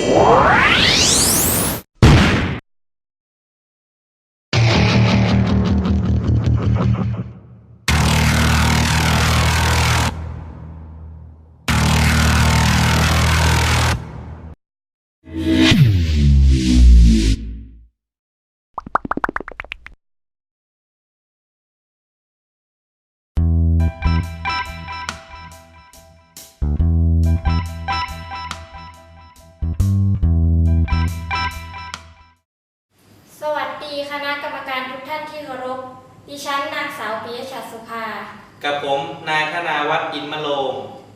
สวัสดีคณะกรรมการทุกท่านที่เคารพดิฉันนางสาวปิยชัดสุภากับผมนายธนาวัฒน์อินทร์มโลม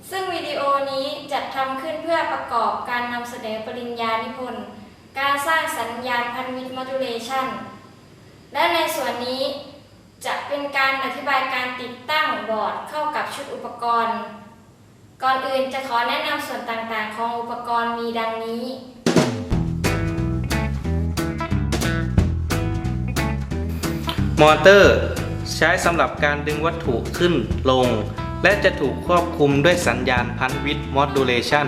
ซึ่งวิดีโอนี้จัดทำขึ้นเพื่อประกอบการนำเสนอปริญญานิพนธ์การสร้างสัญญาณพันธุ์วิทย์โมดูเลชันและในส่วนนี้จะเป็นการอธิบายการติดตั้งบอร์ดเข้ากับชุดอุปกรณ์ก่อนอื่นจะขอแนะนำส่วนต่างๆของอุปกรณ์มีดังนี้มอเตอร์ใช้สำหรับการดึงวัตถุขึ้นลงและจะถูกควบคุมด้วยสัญญาณพันธุ์วิทย์โมดูเลชัน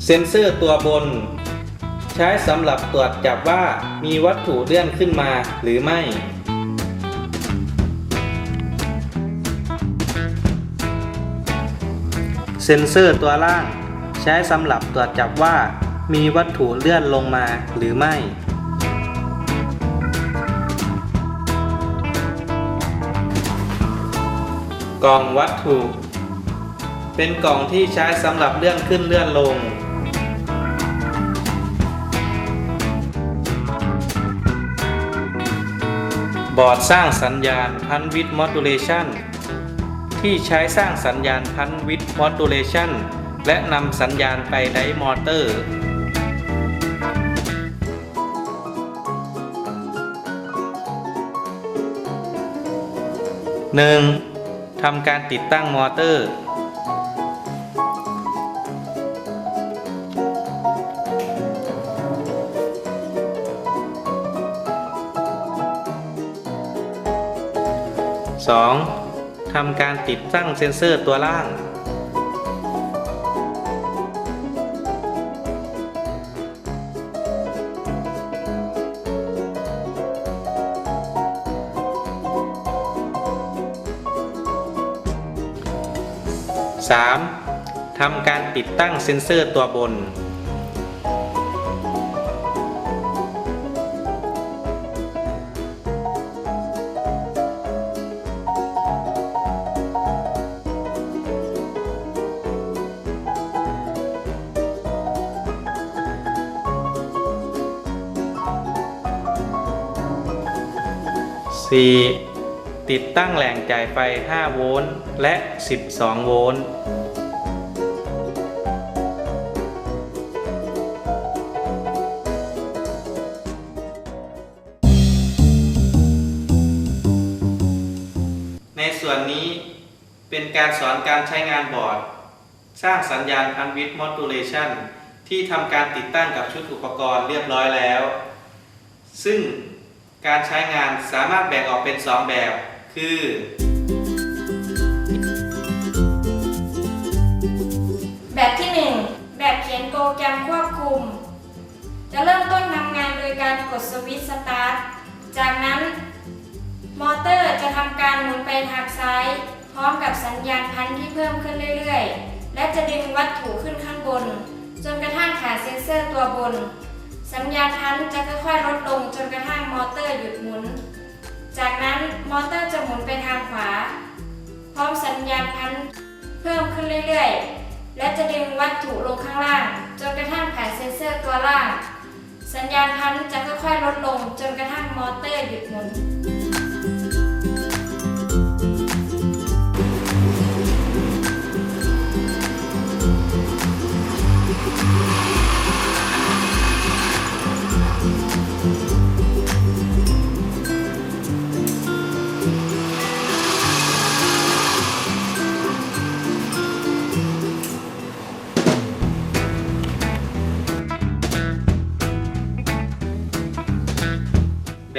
เซ็นเซอร์ตัวบนใช้สำหรับตรวจจับว่ามีวัตถุเลื่อนขึ้นมาหรือไม่เซ็นเซอร์ตัวล่างใช้สำหรับตรวจจับว่ามีวัตถุเลื่อนลงมาหรือไม่กล่องวัตถุเป็นกล่องที่ใช้สำหรับเลื่อนขึ้นเลื่อนลงบอร์ดสร้างสัญญาณพันธุ์วิทย์โมดูเลชันที่ใช้สร้างสัญญาณพันธุ์วิทย์โมดูเลชันและนำสัญญาณไปไดมอเตอร์ 1. ทำการติดตั้งมอเตอร์ 2. ทำการติดตั้งเซ็นเซอร์ตัวล่าง 3. ทำการติดตั้งเซ็นเซอร์ตัวบน 4. ติดตั้งแหล่งจ่ายไฟ 5 โวลต์ และ 12 โวลต์ ในส่วนนี้เป็นการสอนการใช้งานบอร์ดสร้างสัญญาณพันธุ์วิทย์โมดูเลชันที่ทำการติดตั้งกับชุดอุปกรณ์เรียบร้อยแล้วซึ่งการใช้งานสามารถแบ่งออกเป็น 2 แบบคือแบบที่ 1 แบบเขียนโปรแกรมควบคุมจะเริ่มต้นทำงานโดยการกดสวิตช์สตาร์ทจากนั้นมอเตอร์จะทำการหมุนไปทางซ้ายพร้อมกับสัญญาณพันธุ์ที่เพิ่มขึ้นเรื่อยๆและจะดึงวัตถุขึ้นข้างบนจนกระทั่งขาดเซ็นเซอร์ตัวบนสัญญาณพันธุ์จะค่อยๆลดลงจนกระทั่งมอเตอร์หยุดหมุนจากนั้นมอเตอร์จะหมุนไปทางขวาพร้อมสัญญาณพันธุ์เพิ่มขึ้นเรื่อยๆและจะดึงวัตถุลงข้างล่างจนกระทั่งผ่านเซ็นเซอร์ตัวล่างสัญญาณพันธุ์จะค่อยๆลดลงจนกระทั่งมอเตอร์หยุดหมุน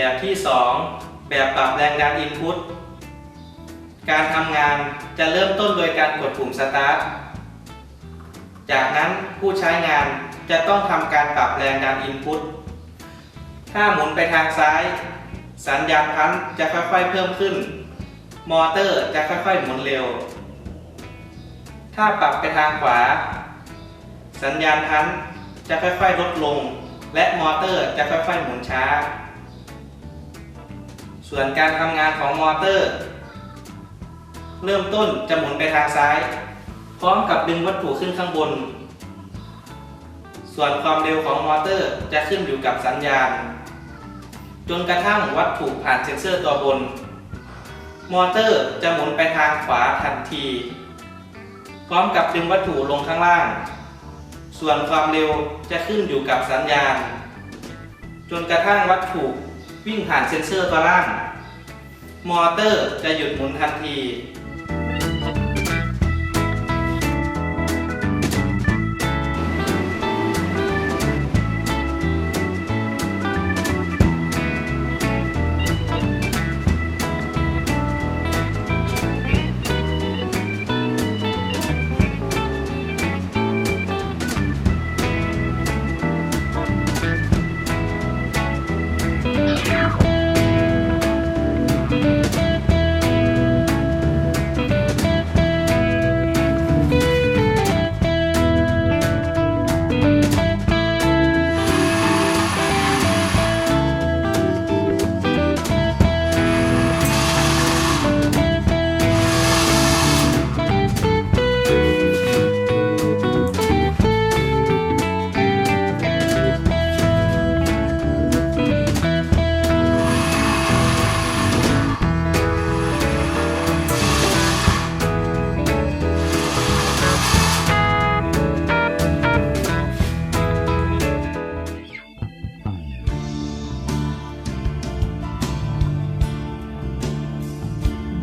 แบบที่ 2 แบบปรับแรงดันอินพุต การทำงานจะเริ่มต้นโดยการกดปุ่ม Start จากนั้นผู้ใช้งานจะต้องทำการปรับแรงดัน Input ถ้าหมุนไปทางซ้ายสัญญาณพันธุ์จะค่อยๆเพิ่มขึ้นมอเตอร์จะค่อยๆหมุนเร็วถ้าปรับไปทางขวาสัญญาณพันธุ์จะค่อยๆลดลงและมอเตอร์จะค่อยๆหมุนช้าส่วนการทำงานของมอเตอร์เริ่มต้นจะหมุนไปทางซ้ายพร้อมกับดึงวัตถุขึ้นข้างบนส่วนความเร็วของมอเตอร์จะขึ้นอยู่กับสัญญาณจนกระทั่งวัตถุผ่านเซ็นเซอร์ตัวบนมอเตอร์จะหมุนไปทางขวาทันทีพร้อมกับดึงวัตถุลงข้างล่างส่วนความเร็วจะขึ้นอยู่กับสัญญาณจนกระทั่งวัตถุวิ่งผ่านเซ็นเซอร์ตัวล่างมอเตอร์จะหยุดหมุนทันที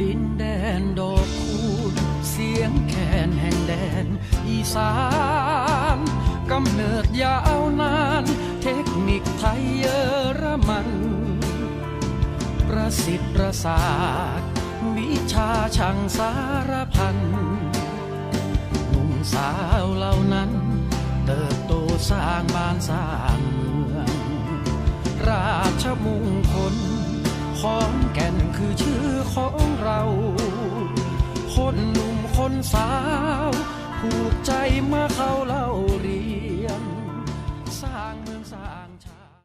ดินแดนดอกคูณเสียงแคนแห่งแดนอีสานกำเนิดยาวนานเทคนิคไทยเยอรมันประสิทธิ์ประสาทวิชาช่างสารพันหนุ่มสาวเหล่านั้นเติบโตสร้างบ้านสร้างเมืองราชมงคลขอนแก่นคือชื่อของเราคนหนุ่มคนสาวผูกใจเมื่อเขาเล่า